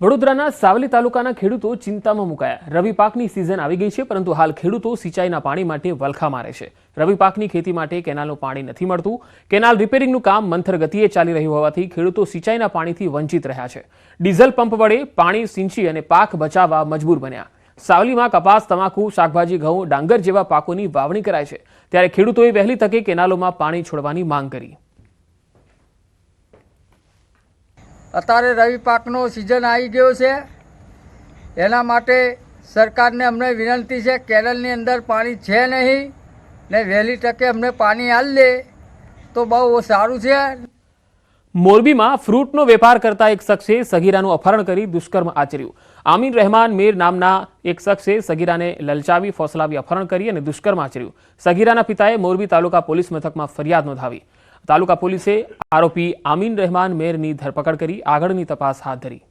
વડોદરાના સાવલી તાલુકાના ખેડૂતો ચિંતામાં મુકાયા। રવિ પાકની સિઝન આવી ગઈ છે, પરંતુ હાલ ખેડૂતો સિંચાઈના પાણી માટે વલખા મારે છે। રવિ પાકની ખેતી માટે કેનાલનું પાણી નથી મળતું। કેનાલ રિપેરિંગનું કામ મંથર ગતિએ ચાલી રહ્યું હોવાથી ખેડૂતો સિંચાઈના પાણીથી વંચિત રહ્યા છે। ડીઝલ પંપ વડે પાણી સિંચી અને પાક બચાવવા મજબૂર બન્યા। સાવલીમાં કપાસ, તમાકુ, શાકભાજી, ઘઉં, ડાંગર જેવા પાકોની વાવણી કરાય છે, ત્યારે ખેડૂતોએ વહેલી તકે કેનાલોમાં પાણી છોડવાની માંગ કરી। અત્યારે રવિ પાકનો સિઝન આવી ગયો છે, એના માટે સરકારને અમને વિનંતી છે, કેનાલની અંદર પાણી છે નહીં ને વહેલી તકે અમને પાણી આલી દે તો બહુ સારું છે। મોરબીમાં ફ્રૂટનો વેપાર કરતા એક શખ્સે સગીરાનું અપહરણ કરી દુષ્કર્મ આચર્યું। આમીન રહેમાન મીર નામના એક શખ્સે સગીરાને લલચાવી, ફોસલાવી અપહરણ કરી અને દુષ્કર્મ આચર્યું। સગીરાના પિતાએ મોરબી તાલુકા પોલીસ મથકમાં ફરિયાદ નોંધાવી। તાલુકા પોલીસે આરોપી આમીન રહેમાન મેરની ધરપકડ કરી આગળની તપાસ હાથ ધરી।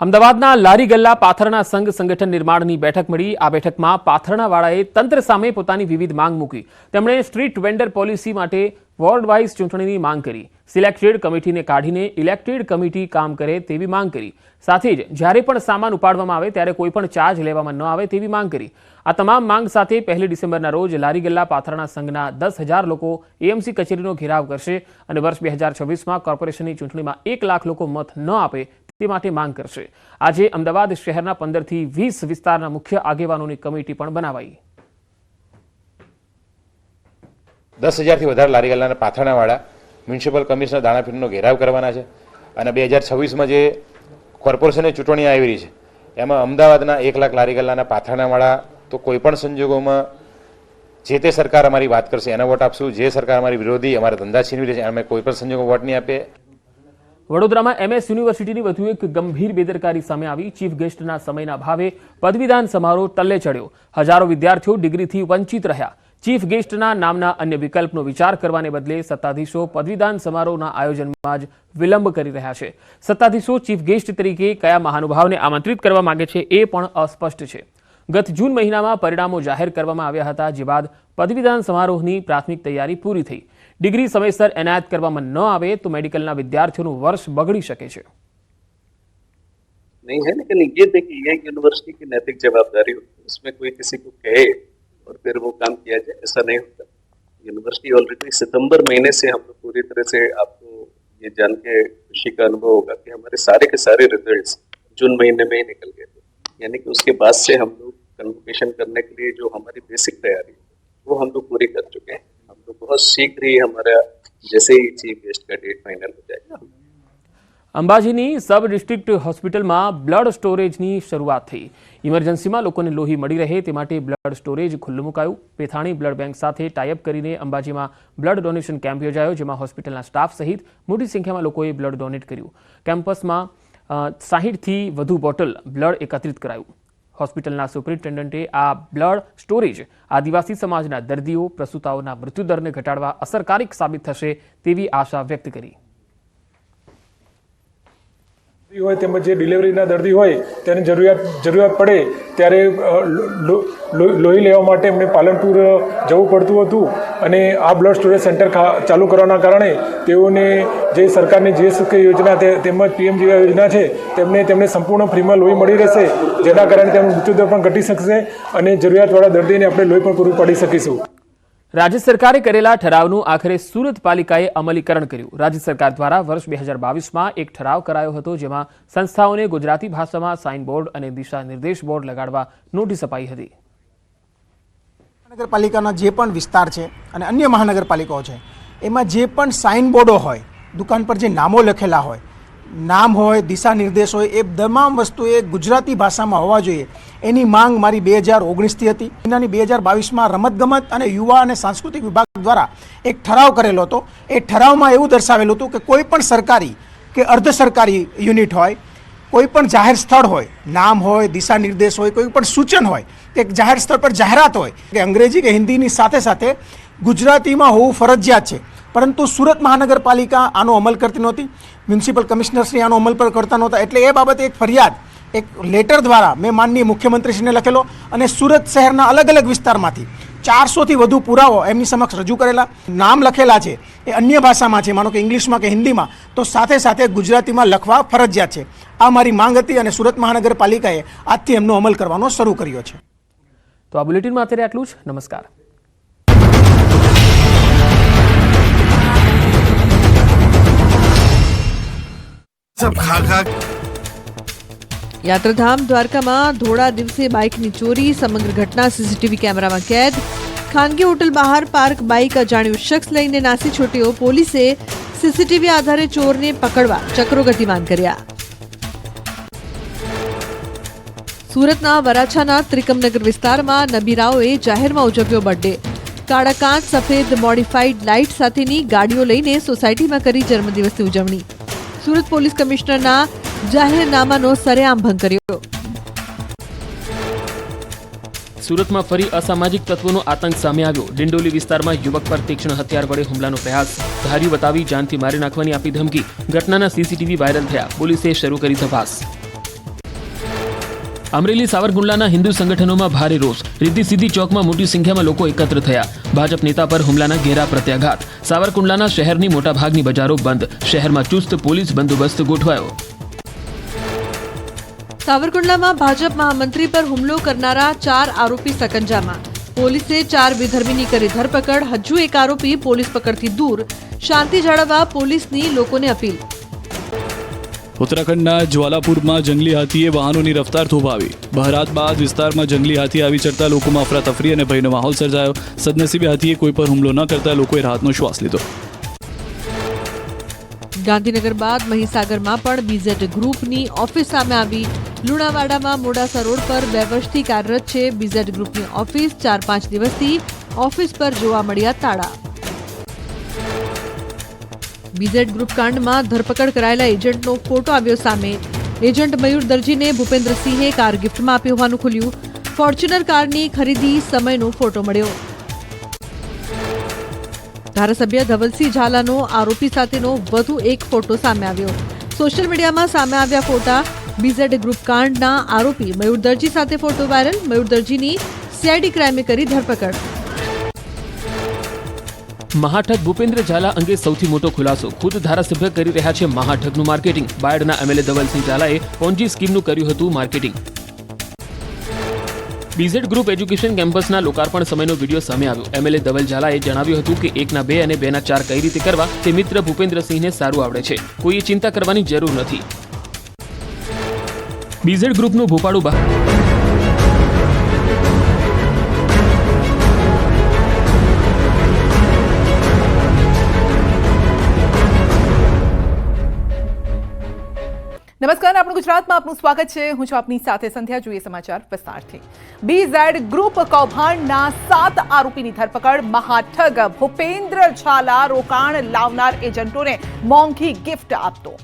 અમદાવાદના લારી ગલ્લા પાથરણા સંઘ સંગઠન નિર્માણની બેઠક મળી। આ બેઠકમાં પાથરણાવાળાએ તંત્ર સામે પોતાની વિવિધ માંગ મૂકી। તેમણે સ્ટ્રીટ વેન્ડર પોલિસી માટે વોર્ડ વાઇઝ ચૂંટણીની માંગ કરી। સિલેક્ટેડ કમિટીને કાઢીને ઇલેક્ટેડ કમિટી કામ કરે તેવી માંગ કરી। સાથે જ જ્યારે પણ સામાન ઉપાડવામાં આવે ત્યારે કોઈ પણ ચાર્જ લેવામાં ન આવે તેવી માંગ કરી। આ તમામ માંગ સાથે 1 ડિસેમ્બરના રોજ લારી ગલ્લા પાથરણા સંઘના 10,000 લોકો એએમસી કચેરીનો ઘેરાવ કરશે અને વર્ષ 2026માં કોર્પોરેશનની ચૂંટણીમાં 1 લાખ લોકો મત ન આપે તે માટે માંગ કરશે। આજે અમદાવાદ શહેરના 15 થી 20 વિસ્તારના મુખ્ય આગેવાનોની કમિટી પણ બનાવાઈ। 10,000થી વધારે લારી ગલ્લાના પાથરણાવાળા મ્યુનિસિપલ કમિશનર દાણાપીરનો ઘેરાવ કરવાના છે અને 2026માં જે કોર્પોરેશનની ચૂંટણી આવી રહી છે એમાં અમદાવાદના 1 લાખ લારી ગલ્લાના પાથરણાવાળા તો કોઈપણ સંજોગોમાં જે તે સરકાર અમારી વાત કરશે એને વોટ આપશું। જે સરકાર અમારી વિરોધી અમારા ધંધા છીનવી રહી છે અમે કોઈપણ સંજોગોમાં વોટ નહીં આપીએ। વડોદરામાં એમએસ યુનિવર્સિટીની વધુ એક ગંભીર બેદરકારી સામે આવી। ચીફ ગેસ્ટના સમયના ભાવે પદવીદાન સમારોહ ટલ્લે ચડ્યો। હજારો વિદ્યાર્થીઓ ડિગ્રીથી વંચિત રહ્યા। ચીફ ગેસ્ટના નામના અન્ય વિકલ્પનો વિચાર કરવાને બદલે સત્તાધીશો પદવીદાન સમારોહના આયોજનમાં જ વિલંબ કરી રહ્યા છે। સત્તાધીશો ચીફ ગેસ્ટ તરીકે કયા મહાનુભાવને આમંત્રિત કરવા માંગે છે એ પણ અસ્પષ્ટ છે। ગત જૂન મહિનામાં પરિણામો જાહેર કરવામાં આવ્યા હતા, જે બાદ પદવીદાન સમારોહની પ્રાથમિક તૈયારી પૂરી થઈ। ડિગ્રી સમયસર એનાયત કરવામાં ન આવે તો મેડિકલના વિદ્યાર્થીઓનું વર્ષ બગડી શકે છે। नहीं है, लेकिन ये देखिए ये यूनिवर्सिटी की नैतिक जवाबदारी होती है, उसमें कोई किसी को कहे और फिर वो काम किया जाए, ऐसा नहीं होता। यूनिवर्सिटी ऑलरेडी सितंबर महीने से हम लोग पूरी तरह से, आपको ये जान के खुशी का अनुभव होगा कि हमारे के सारे रिजल्ट्स जून महीने में ही निकल गए थे। यानी कि उसके बाद से हम लोग कन्वोकेशन करने के लिए जो हमारी बेसिक तैयारी है वो हम लोग पूरी कर चुके हैं। हम लोग बहुत शीघ्र ही हमारा जैसे ही चीफ गेस्ट का डेट फाइनल हो जाएगा। અંબાજીની સબ ડિસ્ટ્રિક્ટ હોસ્પિટલમાં બ્લડ સ્ટોરેજની શરૂઆત થઈ। ઇમરજન્સીમાં લોકોને લોહી મળી રહે તે માટે બ્લડ સ્ટોરેજ ખુલ્લું મુકાયું। પેથાણી બ્લડ બેંક સાથે ટાઈઅપ કરીને અંબાજીમાં બ્લડ ડોનેશન કેમ્પ યોજાયો, જેમાં હોસ્પિટલના સ્ટાફ સહિત મોટી સંખ્યામાં લોકોએ બ્લડ ડોનેટ કર્યું। કેમ્પસમાં 60થી વધુ બોટલ બ્લડ એકત્રિત કરાયું। હોસ્પિટલના સુપરિન્ટેન્ડન્ટે આ બ્લડ સ્ટોરેજ આદિવાસી સમાજના દર્દીઓ, પ્રસૂતાઓના મૃત્યુદરને ઘટાડવા અસરકારક સાબિત થશે તેવી આશા વ્યક્ત કરી। હોય તેમજ જે ડિલિવરીના દર્દી હોય તેને જરૂરિયાત પડે ત્યારે લોહી લેવા માટે એમને પાલનપુર જવું પડતું હતું અને આ બ્લડ સ્ટોરેજ સેન્ટર ચાલુ કરવાના કારણે તેઓને જે સરકારની જે યોજના તેમજ પીએમ જેવી યોજના છે તેમને સંપૂર્ણ ફ્રીમાં લોહી મળી રહેશે, જેના કારણે તેમનું મૃત્યુદર પણ ઘટી શકશે અને જરૂરિયાતવાળા દર્દીને આપણે લોહી પણ પૂરું પાડી શકીશું। રાજ્ય સરકારે કરેલા ઠરાવનું આખરે સુરત પાલિકાએ અમલીકરણ કર્યું। રાજ્ય સરકાર દ્વારા વર્ષ 2022માં એક ઠરાવ કરાયો હતો, જેમાં સંસ્થાઓને ગુજરાતી ભાષામાં સાઇન બોર્ડ અને દિશા નિર્દેશ બોર્ડ લગાડવા નોટિસ અપાઈ હતી। મહાનગરપાલિકાના જે પણ વિસ્તાર છે અને અન્ય મહાનગરપાલિકાઓ છે એમાં જે પણ સાઇન બોર્ડો હોય, દુકાન પર જે નામો લખેલા હોય, નામ હોય, દિશા નિર્દેશ હોય, એ તમામ વસ્તુ એ ગુજરાતી ભાષામાં હોવા જોઈએ। એની માંગ મારી 2019થી હતી। મહિનાની 2022માં રમતગમત અને યુવા અને સાંસ્કૃતિક વિભાગ દ્વારા એક ઠરાવ કરેલો હતો। એ ઠરાવમાં એવું દર્શાવેલું હતું કે કોઈ પણ સરકારી કે અર્ધ સરકારી યુનિટ હોય, કોઈ પણ જાહેર સ્થળ હોય, નામ હોય, દિશા નિર્દેશ હોય, કોઈ પણ સૂચન હોય કે જાહેર સ્થળ પર જાહેરાત હોય કે અંગ્રેજી કે હિન્દીની સાથે સાથે ગુજરાતીમાં હોવું ફરજિયાત છે, પરંતુ સુરત મહાનગરપાલિકા આનો અમલ કરતી નહોતી। મ્યુનિસિપલ કમિશનરશ્રી આનો અમલ પર કરતા નહોતા, એટલે એ બાબતે એક ફરિયાદ એક લેટર દ્વારા મેં માનનીય મુખ્યમંત્રીશ્રીને લખેલો અને સુરત શહેરના અલગ અલગ વિસ્તારમાંથી 400થી વધુ પુરાવો એમની સમક્ષ રજૂ કરેલા। નામ લખેલા છે એ અન્ય ભાષામાં છે, માનો કે ઇંગ્લિશમાં કે હિન્દીમાં, તો સાથે સાથે ગુજરાતીમાં લખવા ફરજિયાત છે. આ મારી માંગ હતી અને સુરત મહાનગરપાલિકાએ આજથી એમનો અમલ કરવાનો શરૂ કર્યો છે. તો આ બુલેટિનમાં અત્યારે આટલું જ. નમસ્કાર. યાત્રાધામ દ્વારકામાં ધોળા દિવસે બાઇકની ચોરી, સમગ્ર ઘટના સીસીટીવી કેમેરામાં કેદ. ખાનગી હોટલ બહાર પાર્ક બાઇક અજાણ્યો શખ્સ લઈને નાસી છૂટ્યો. પોલીસે સીસીટીવી આધારે ચોરને પકડવા ચક્રો ગતિમાન કર્યા. સુરતના વરાછાના ત્રિકમનગર વિસ્તારમાં નબીરાઓએ જાહેરમાં ઉજવ્યો બર્થડે. કાળા કાચ, સફેદ મોડિફાઈડ લાઇટ સાથેની ગાડીઓ લઈને સોસાયટીમાં કરી જન્મદિવસની ઉજવણી. સુરત પોલીસ કમિશનરના જાહેરનામાનો સરેઆમ ભંગ કર્યો. સુરતમાં ફરી અસામાજિક તત્વોનો આતંક સામે આવ્યો. ડિંડોલી વિસ્તારમાં યુવક પર તીક્ષ્ણ હથિયાર વડે હુમલાનો પ્રયાસ. ધાર્યું બતાવી જાનથી મારી નાખવાની આપી ધમકી. ઘટનાના સીસીટીવી વાયરલ થયા. પોલીસે શરૂ કરી તપાસ. અમરેલી સાવરકુંડલાના હિન્દુ સંગઠનોમાં ભારે રોષ. રિદ્ધિ સિદ્ધિ ચોકમાં મોટી સંખ્યામાં લોકો એકત્ર થયા. ભાજપ નેતા પર હુમલાના ઘેરા પ્રત્યાઘાત. સાવરકુંડલાના શહેરની મોટાભાગની બજારો બંધ. શહેરમાં ચુસ્ત પોલીસ બંદોબસ્ત ગોઠવાયો. સાવરકુંડલામાં ભાજપ મહામંત્રી પર હુમલો કરનારા 4 આરોપી સકંજામાં. પોલીસે 4 વિધર્મીની કરી ધરપકડ. હજુ એક આરોપી પોલીસ પકડથી દૂર. શાંતિ જાળવવા પોલીસની લોકોને અપીલ. ઉત્તરાખંડના જ્વાલાપુરમાં જંગલી હાથીએ વાહનોની રફતાર થોભાવી. બહરાત બાદ વિસ્તારમાં જંગલી હાથી આવી ચડતા લોકોમાં અફરાતફરી અને ભયનો માહોલ સર્જાયો. સદનસીબે હાથીએ કોઈ પર હુમલો ન કરતા લોકોએ રાહતનો શ્વાસ લીધો. ગાંધીનગર બાદ મહીસાગરમાં પણ બીઝેડ ગ્રુપની ઓફિસ સામે આવી. લુણાવાડામાં મોડાસા રોડ પર 2 વર્ષથી કાર્યરત છે બીઝેડ ગ્રુપની ઓફિસ. 4-5 દિવસથી ઓફિસ પર જોવા મળ્યા તાળા. બીઝેડ ગ્રુપ કાંડમાં ધરપકડ કરાયેલા એજન્ટનો ફોટો આવ્યો સામે. એજન્ટ મયુર દરજીને ભૂપેન્દ્રસિંહે કાર ગિફ્ટમાં આપી હોવાનું ખુલ્યું. ફોર્ચ્યુનર કારની ખરીદી સમયનો ફોટો મળ્યો. ધારાસભ્ય ધવલસિંહ ઝાલાનો આરોપી સાથેનો વધુ એક ફોટો સામે આવ્યો. સોશિયલ મીડિયામાં સામે આવ્યા ફોટા. બીઝેડ ગ્રુપ કાંડના આરોપી મયુર દરજી સાથે ફોટો વાયરલ. મયુર દરજીની સીઆઈડી ક્રાઇમે કરી ધરપકડ. મહાઠગ ભૂપેન્દ્ર ઝાલા અંગે સૌથી મોટો ખુલાસો. ખુદ ધારાસભ્ય કરી રહ્યા છે મહાઠગનું માર્કેટિંગ. બાયડના એમએલએ ધવલસિંહ ઝાલાએ પોન્જી સ્કીમનું કર્યું હતું માર્કેટિંગ. બીઝેડ ગ્રુપ એજ્યુકેશન કેમ્પસના લોકાર્પણ સમયનો વિડીયો સામે આવ્યો. એમએલએ ધવલ ઝાલાએ જણાવ્યું હતું કે 1 ના 2 અને 2 ના 4 કઈ રીતે કરવા તે મિત્ર ભૂપેન્દ્રસિંહને સારું આવડે છે. કોઈએ ચિંતા કરવાની જરૂર નથી. બીઝેડ ગ્રુપનું ભોપાળું નમસ્કાર, આપણું ગુજરાતમાં આપનું સ્વાગત છે. હું છું આપની સાથે સંધ્યા. જોઈએ સમાચાર વિસ્તારથી. બીઝેડ ગ્રુપ કૌભાંડના 7 આરોપીની ધરપકડ. મહાઠગ ભૂપેન્દ્ર ઝાલા રોકાણ લાવનાર એજન્ટોને મોંઘી ગિફ્ટ આપતો.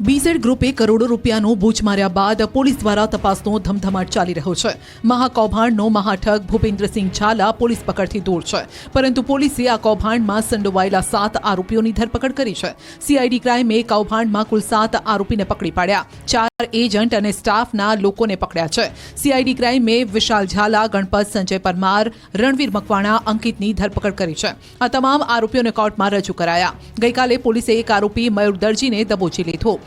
બીઝેડ ગ્રુપે કરોડો રૂપિયાનો બૂચ માર્યા બાદ પોલીસ દ્વારા તપાસનો ધમધમાટ ચાલી રહ્યો છે. મહાકૌભાંડનો મહાઠગ ભૂપેન્દ્રસિંહ ઝાલા પોલીસ પકડથી દૂર છે, પરંતુ પોલીસે આ કૌભાંડમાં સંડોવાયેલા 7 આરોપીઓની ધરપકડ કરી છે. સીઆઈડી ક્રાઇમે કૌભાંડમાં કુલ 7 આરોપીને પકડી પાડ્યા. 4 એજન્ટ અને સ્ટાફના લોકોને પકડ્યા છે. સીઆઈડી ક્રાઇમે વિશાલ ઝાલા, ગણપત, સંજય પરમાર, રણવીર મકવાણા, અંકિતની ધરપકડ કરી છે. આ તમામ આરોપીઓને કોર્ટમાં રજૂ કરાયા. ગઈકાલે પોલીસે એક આરોપી મયુર દરજીને દબોચી લીધો.